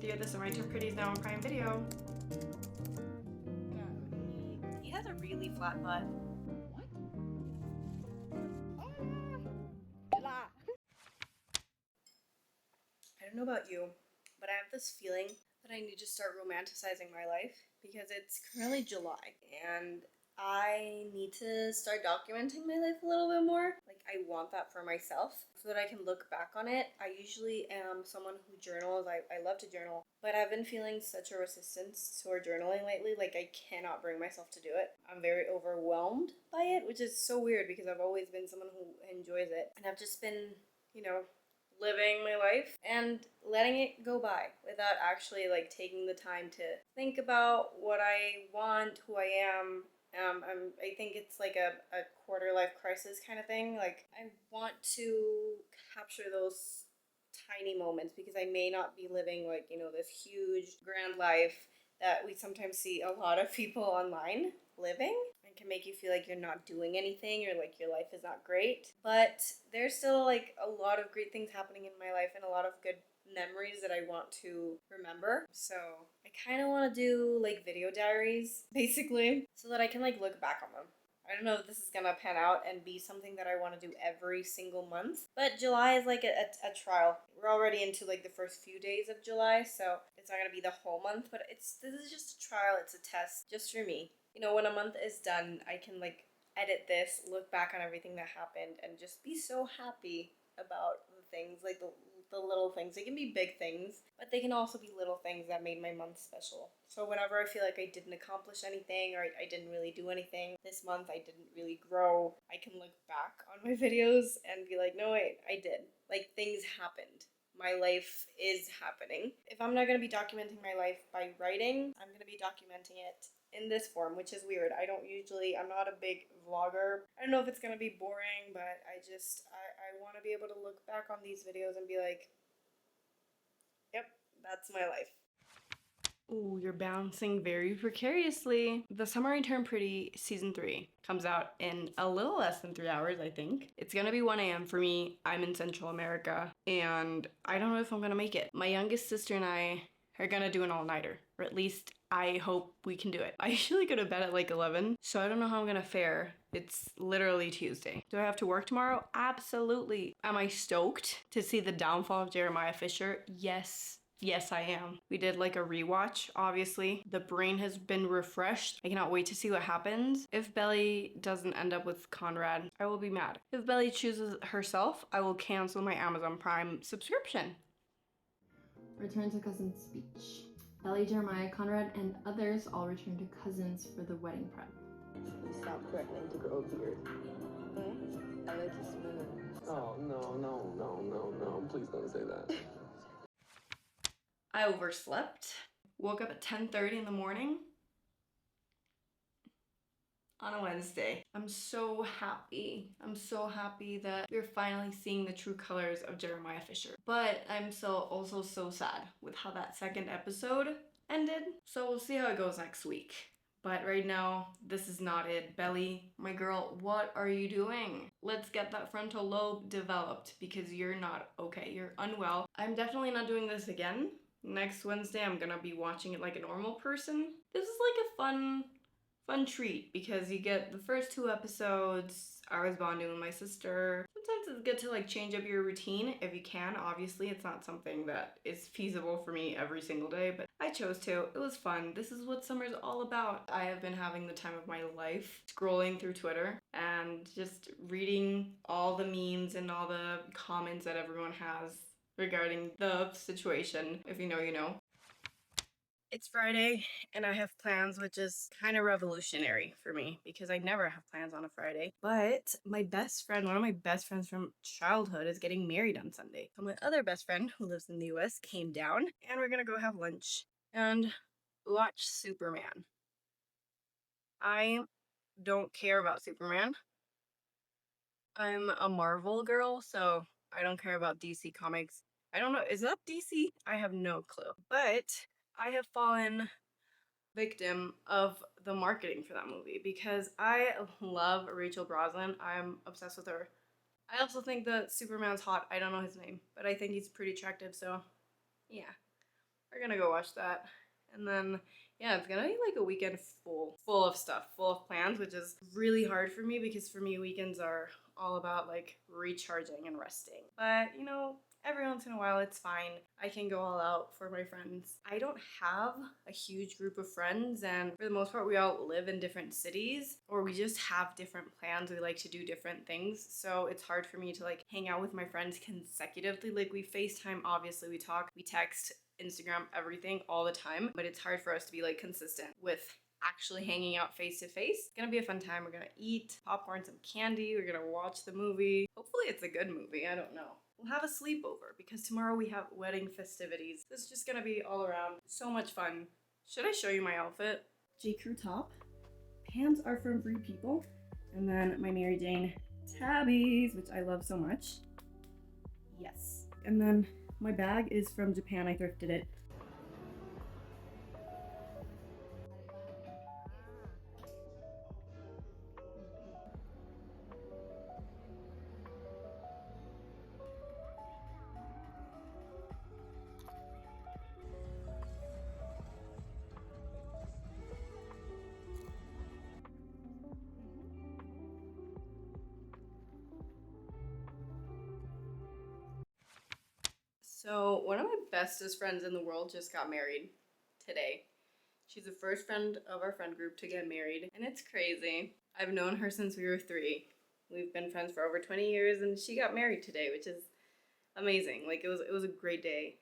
here. This is my Introvert Diaries now on Prime Video. He has a really flat butt. What? I don't know about you, but I have this feeling that I need to start romanticizing my life because it's currently July and I need to start documenting my life a little bit more. Like, I want that for myself so that I can look back on it. I usually am someone who journals. I love to journal, but I've been feeling such a resistance toward journaling lately. Like, I cannot bring myself to do it. I'm very overwhelmed by it, which is so weird because I've always been someone who enjoys it. And I've just been, living my life and letting it go by without actually like taking the time to think about what I want, who I am. I think it's like a quarter life crisis kind of thing. Like, I want to capture those tiny moments because I may not be living like, this huge grand life that we sometimes see a lot of people online living, and can make you feel like you're not doing anything or like your life is not great. But there's still like a lot of great things happening in my life and a lot of good memories that I want to remember. So I kind of want to do like video diaries basically so that I can like look back on them. I don't know if this is gonna pan out and be something that I want to do every single month, but July is like a trial. We're already into like the first few days of July, so it's not gonna be the whole month, but this is just a trial. It's a test just for me. When a month is done, I can like edit this, look back on everything that happened, and just be so happy about the things, like the little things. They can be big things, but they can also be little things that made my month special. So whenever I feel like I didn't accomplish anything or I didn't really do anything this month, I didn't really grow, I can look back on my videos and be like, no, wait, I did. Like, things happened. My life is happening. If I'm not going to be documenting my life by writing, I'm going to be documenting it in this form, which is weird. I'm not a big vlogger. I don't know if it's going to be boring, but I want to be able to look back on these videos and be like, yep, that's my life. Ooh, you're bouncing very precariously. The Summer I Turned Pretty Season 3 comes out in a little less than 3 hours, I think. It's gonna be 1 a.m. for me. I'm in Central America, and I don't know if I'm gonna make it. My youngest sister and I are gonna do an all-nighter, or at least I hope we can do it. I usually go to bed at like 11, so I don't know how I'm gonna fare. It's literally Tuesday. Do I have to work tomorrow? Absolutely. Am I stoked to see the downfall of Jeremiah Fisher? Yes. Yes, I am. We did like a rewatch, obviously. The brain has been refreshed. I cannot wait to see what happens. If Belly doesn't end up with Conrad, I will be mad. If Belly chooses herself, I will cancel my Amazon Prime subscription. Return to cousins speech. Ellie, Jeremiah, Conrad, and others all return to cousins for the wedding prep. Stop threatening to grow a beard. I like you smooth. Oh, no. Please don't say that. I overslept. Woke up at 10:30 in the morning on a Wednesday. I'm so happy. I'm so happy that we're finally seeing the true colors of Jeremiah Fisher. But I'm also so sad with how that second episode ended. So we'll see how it goes next week. But right now, this is not it. Belly, my girl, what are you doing? Let's get that frontal lobe developed because you're not okay. You're unwell. I'm definitely not doing this again. Next Wednesday, I'm gonna be watching it like a normal person. This is like a fun treat because you get the first 2 episodes. I was bonding with my sister. Sometimes it's good to like change up your routine if you can. Obviously, it's not something that is feasible for me every single day, but I chose to. It was fun. This is what summer's all about. I have been having the time of my life scrolling through Twitter and just reading all the memes and all the comments that everyone has regarding the situation. If you know, you know. It's Friday and I have plans, which is kind of revolutionary for me because I never have plans on a Friday. But my best friend, one of my best friends from childhood, is getting married on Sunday. So my other best friend, who lives in the US, came down and we're gonna go have lunch and watch Superman. I don't care about Superman. I'm a Marvel girl, so I don't care about DC comics. I don't know, is that DC? I have no clue. But I have fallen victim of the marketing for that movie because I love Rachel Brosnahan. I'm obsessed with her. I also think that Superman's hot. I don't know his name, but I think he's pretty attractive, so yeah. we're gonna go watch that. And then yeah, it's gonna be like a weekend full of stuff, full of plans, which is really hard for me because for me weekends are all about like recharging and resting. But you know, every once in a while it's fine. I can go all out for my friends. I don't have a huge group of friends, and for the most part we all live in different cities, or we just have different plans. We like to do different things, so it's hard for me to like hang out with my friends consecutively. Like we FaceTime, obviously we talk, we text, Instagram, everything all the time, but it's hard for us to be like consistent with actually hanging out face to face. It's gonna be a fun time. We're gonna eat popcorn, some candy, we're gonna watch the movie. Hopefully it's a good movie, I don't know. We'll have a sleepover because tomorrow we have wedding festivities. This is just gonna be all around so much fun. Should I show you my outfit? J. Crew top. Pants are from Free People. And then my Mary Jane tabbies, which I love so much. Yes. And then my bag is from Japan. I thrifted it. So one of my bestest friends in the world just got married today. She's the first friend of our friend group to get married, and it's crazy. I've known her since we were 3. We've been friends for over 20 years, and she got married today, which is amazing. Like it was a great day.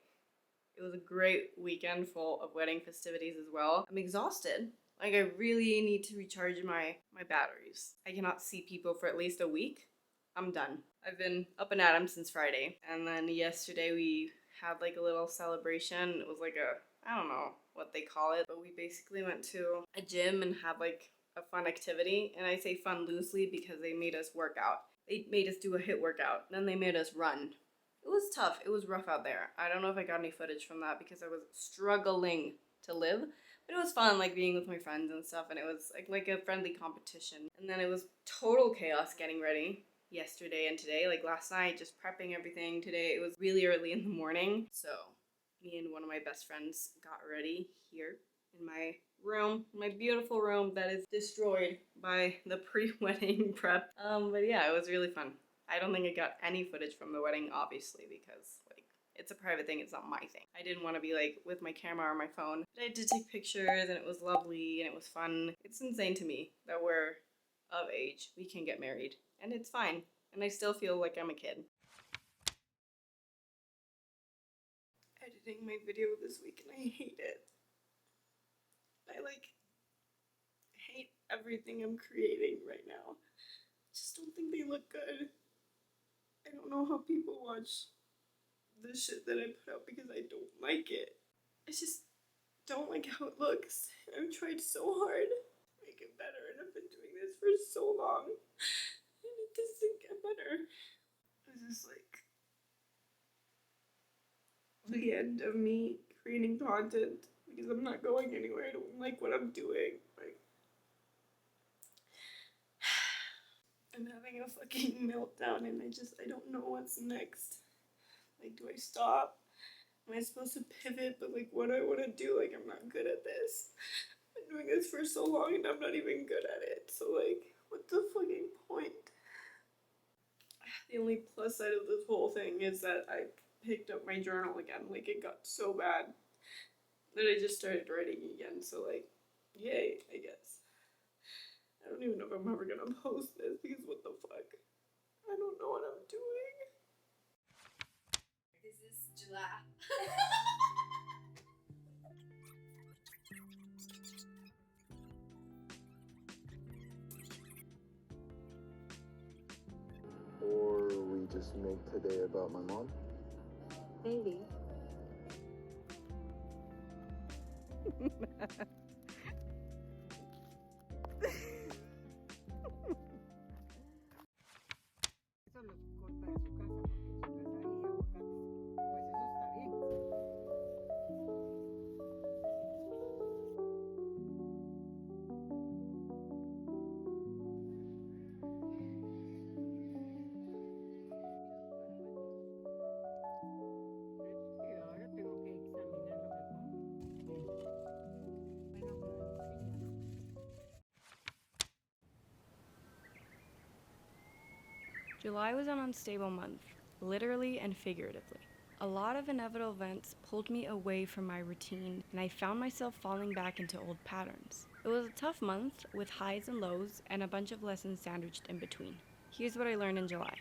It was a great weekend full of wedding festivities as well. I'm exhausted. Like I really need to recharge my batteries. I cannot see people for at least a week. I'm done. I've been up and at 'em since Friday. And then yesterday we had like a little celebration. It was like I don't know what they call it, but we basically went to a gym and had like a fun activity. And I say fun loosely because they made us work out. They made us do a HIIT workout. Then they made us run. It was tough. It was rough out there. I don't know if I got any footage from that because I was struggling to live. But it was fun, like being with my friends and stuff, and it was like a friendly competition. And then it was total chaos getting ready yesterday and today. Like last night, just prepping everything. Today it was really early in the morning. So me and one of my best friends got ready here in my room, my beautiful room that is destroyed by the pre-wedding prep. But yeah, it was really fun. I don't think I got any footage from the wedding, obviously, because like it's a private thing, it's not my thing. I didn't want to be like with my camera or my phone. But I did take pictures and it was lovely and it was fun. It's insane to me that we're of age, we can get married, and it's fine. And I still feel like I'm a kid. Editing my video this week and I hate it. I like hate everything I'm creating right now. I just don't think they look good. I don't know how people watch the shit that I put out because I don't like it. I just don't like how it looks. I've tried so hard to make it better and I've been doing this for so long and it doesn't get better. This is like the end of me creating content because I'm not going anywhere. I don't like what I'm doing. Like I'm having a fucking meltdown and I don't know what's next. Like, do I stop? Am I supposed to pivot? But like, what do I want to do? Like, I'm not good at this. I've been doing this for so long and I'm not even good at it. So like, what's the fucking point? The only plus side of this whole thing is that I picked up my journal again. Like, it got so bad that I just started writing again. So like, yay, I guess. I don't even know if I'm ever gonna post this because what the fuck? I don't know what I'm doing. This is July. Or we just make today about my mom? Maybe. Eso los corta de su casa, porque en su casa hay aguacates. Pues eso está bien. Sí, ahora tengo que examinar lo que pongo. July was an unstable month, literally and figuratively. A lot of inevitable events pulled me away from my routine, and I found myself falling back into old patterns. It was a tough month with highs and lows and a bunch of lessons sandwiched in between. Here's what I learned in July.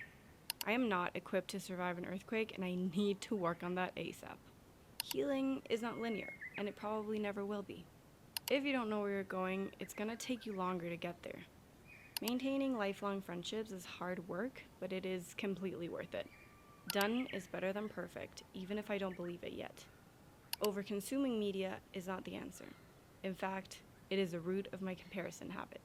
I am not equipped to survive an earthquake, and I need to work on that ASAP. Healing is not linear, and it probably never will be. If you don't know where you're going, it's gonna take you longer to get there. Maintaining lifelong friendships is hard work, but it is completely worth it. Done is better than perfect, even if I don't believe it yet. Over-consuming media is not the answer. In fact, it is the root of my comparison habit.